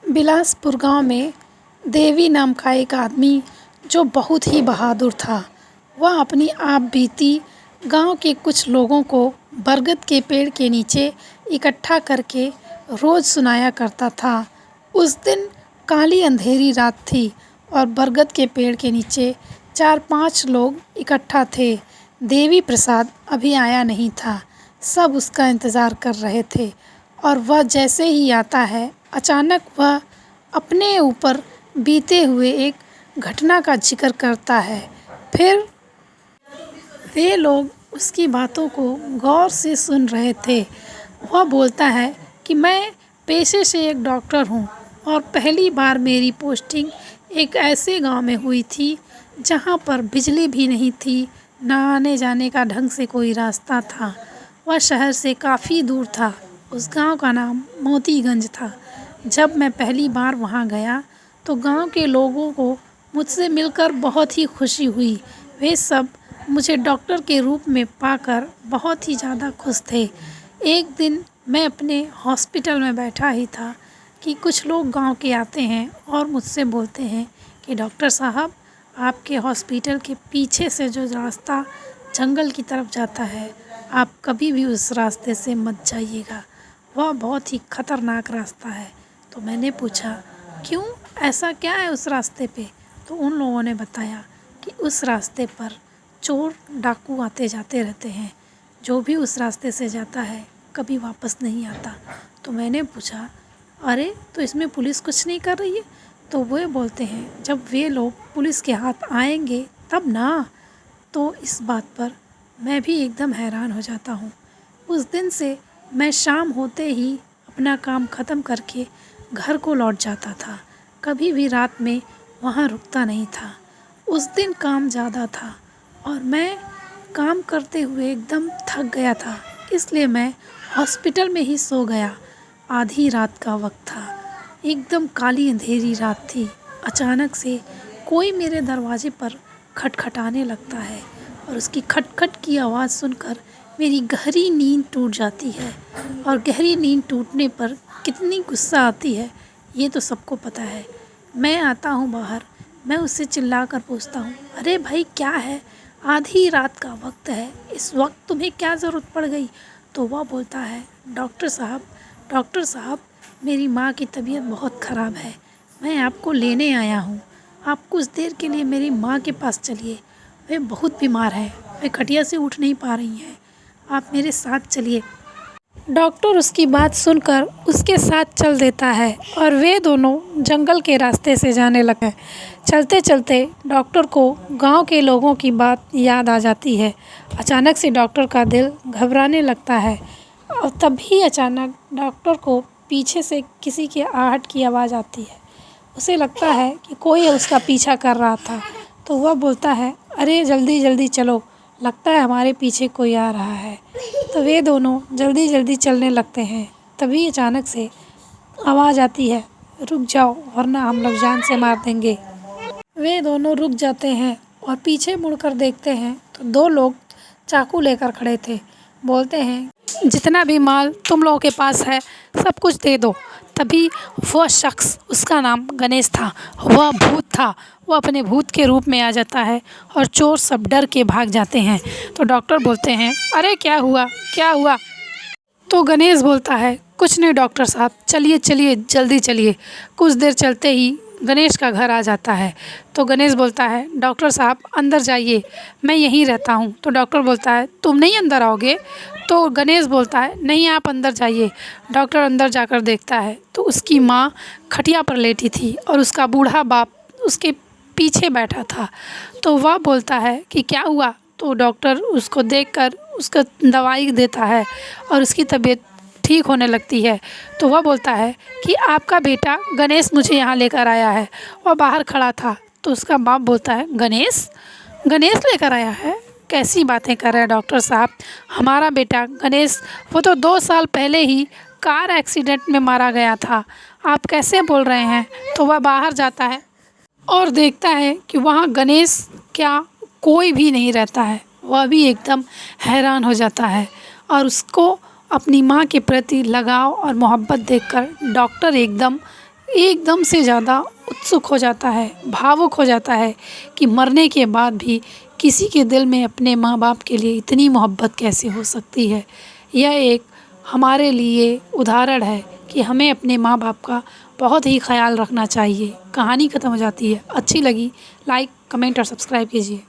बिलासपुर गांव में देवी नाम का एक आदमी जो बहुत ही बहादुर था। वह अपनी आप बीती गांव के कुछ लोगों को बरगद के पेड़ के नीचे इकट्ठा करके रोज़ सुनाया करता था। उस दिन काली अंधेरी रात थी और बरगद के पेड़ के नीचे 4-5 लोग इकट्ठा थे। देवी प्रसाद अभी आया नहीं था। सब उसका इंतज़ार कर रहे थे और वह जैसे ही आता है, अचानक वह अपने ऊपर बीते हुए एक घटना का जिक्र करता है। फिर वे लोग उसकी बातों को गौर से सुन रहे थे। वह बोलता है कि मैं पेशे से एक डॉक्टर हूँ और पहली बार मेरी पोस्टिंग एक ऐसे गांव में हुई थी जहाँ पर बिजली भी नहीं थी, न आने जाने का ढंग से कोई रास्ता था। वह शहर से काफ़ी दूर था। उस गांव का नाम मोतीगंज था। जब मैं पहली बार वहां गया तो गांव के लोगों को मुझसे मिलकर बहुत ही खुशी हुई। वे सब मुझे डॉक्टर के रूप में पाकर बहुत ही ज़्यादा खुश थे। एक दिन मैं अपने हॉस्पिटल में बैठा ही था कि कुछ लोग गांव के आते हैं और मुझसे बोलते हैं कि डॉक्टर साहब, आपके हॉस्पिटल के पीछे से जो रास्ता जंगल की तरफ जाता है, आप कभी भी उस रास्ते से मत जाइएगा, वह बहुत ही खतरनाक रास्ता है। तो मैंने पूछा, क्यों, ऐसा क्या है उस रास्ते पे? तो उन लोगों ने बताया कि उस रास्ते पर चोर डाकू आते जाते रहते हैं। जो भी उस रास्ते से जाता है कभी वापस नहीं आता। तो मैंने पूछा, अरे तो इसमें पुलिस कुछ नहीं कर रही है? तो वे बोलते हैं, जब वे लोग पुलिस के हाथ आएंगे तब ना। तो इस बात पर मैं भी एकदम हैरान हो जाता हूँ। उस दिन से मैं शाम होते ही अपना काम ख़त्म करके घर को लौट जाता था। कभी भी रात में वहाँ रुकता नहीं था। उस दिन काम ज़्यादा था और मैं काम करते हुए एकदम थक गया था, इसलिए मैं हॉस्पिटल में ही सो गया। आधी रात का वक्त था, एकदम काली अंधेरी रात थी। अचानक से कोई मेरे दरवाजे पर खटखटाने लगता है और उसकी खटखट की आवाज़ सुनकर मेरी गहरी नींद टूट जाती है। और गहरी नींद टूटने पर कितनी गुस्सा आती है ये तो सबको पता है। मैं आता हूँ बाहर, मैं उससे चिल्लाकर पूछता हूँ, अरे भाई क्या है, आधी रात का वक्त है, इस वक्त तुम्हें क्या ज़रूरत पड़ गई? तो वह बोलता है, डॉक्टर साहब, मेरी माँ की तबीयत बहुत ख़राब है, मैं आपको लेने आया हूँ। आप कुछ देर के लिए मेरी माँ के पास चलिए, वे बहुत बीमार हैं, वे खटिया से उठ नहीं पा रही हैं, आप मेरे साथ चलिए। डॉक्टर उसकी बात सुनकर उसके साथ चल देता है और वे दोनों जंगल के रास्ते से जाने लगे। चलते चलते डॉक्टर को गांव के लोगों की बात याद आ जाती है। अचानक से डॉक्टर का दिल घबराने लगता है और तभी अचानक डॉक्टर को पीछे से किसी की आहट की आवाज़ आती है। उसे लगता है कि कोई उसका पीछा कर रहा था। तो वह बोलता है, अरे जल्दी जल्दी चलो, लगता है हमारे पीछे कोई आ रहा है। तो वे दोनों जल्दी जल्दी चलने लगते हैं। तभी अचानक से आवाज़ आती है, रुक जाओ वरना हम लोग जान से मार देंगे। वे दोनों रुक जाते हैं और पीछे मुड़कर देखते हैं तो 2 लोग चाकू लेकर खड़े थे। बोलते हैं, जितना भी माल तुम लोगों के पास है सब कुछ दे दो। तभी वह शख्स, उसका नाम गणेश था, वह भूत था। वह अपने भूत के रूप में आ जाता है और चोर सब डर के भाग जाते हैं। तो डॉक्टर बोलते हैं, अरे क्या हुआ क्या हुआ? तो गणेश बोलता है, कुछ नहीं डॉक्टर साहब, चलिए चलिए जल्दी चलिए। कुछ देर चलते ही गणेश का घर आ जाता है। तो गणेश बोलता है, डॉक्टर साहब अंदर जाइए, मैं यहीं रहता हूँ। तो डॉक्टर बोलता है, तुम नहीं अंदर आओगे? तो गणेश बोलता है, नहीं आप अंदर जाइए। डॉक्टर अंदर जाकर देखता है तो उसकी माँ खटिया पर लेटी थी और उसका बूढ़ा बाप उसके पीछे बैठा था। तो वह बोलता है कि क्या हुआ? तो डॉक्टर उसको देखकर उसको दवाई देता है और उसकी तबीयत ठीक होने लगती है। तो वह बोलता है कि आपका बेटा गणेश मुझे यहाँ लेकर आया है। वह बाहर खड़ा था। तो उसका बाप बोलता है, गणेश लेकर आया है? कैसी बातें कर रहे हैं डॉक्टर साहब? हमारा बेटा गणेश, वो तो 2 साल पहले ही कार एक्सीडेंट में मारा गया था, आप कैसे बोल रहे हैं? तो वह बाहर जाता है और देखता है कि वहाँ गणेश क्या कोई भी नहीं रहता है। वह भी एकदम हैरान हो जाता है और उसको अपनी माँ के प्रति लगाव और मोहब्बत देखकर डॉक्टर एकदम एकदम से ज़्यादा उत्सुक हो जाता है, भावुक हो जाता है कि मरने के बाद भी किसी के दिल में अपने माँ बाप के लिए इतनी मोहब्बत कैसे हो सकती है। यह एक हमारे लिए उदाहरण है कि हमें अपने माँ बाप का बहुत ही ख़याल रखना चाहिए। कहानी ख़त्म हो जाती है। अच्छी लगी लाइक, कमेंट और सब्सक्राइब कीजिए।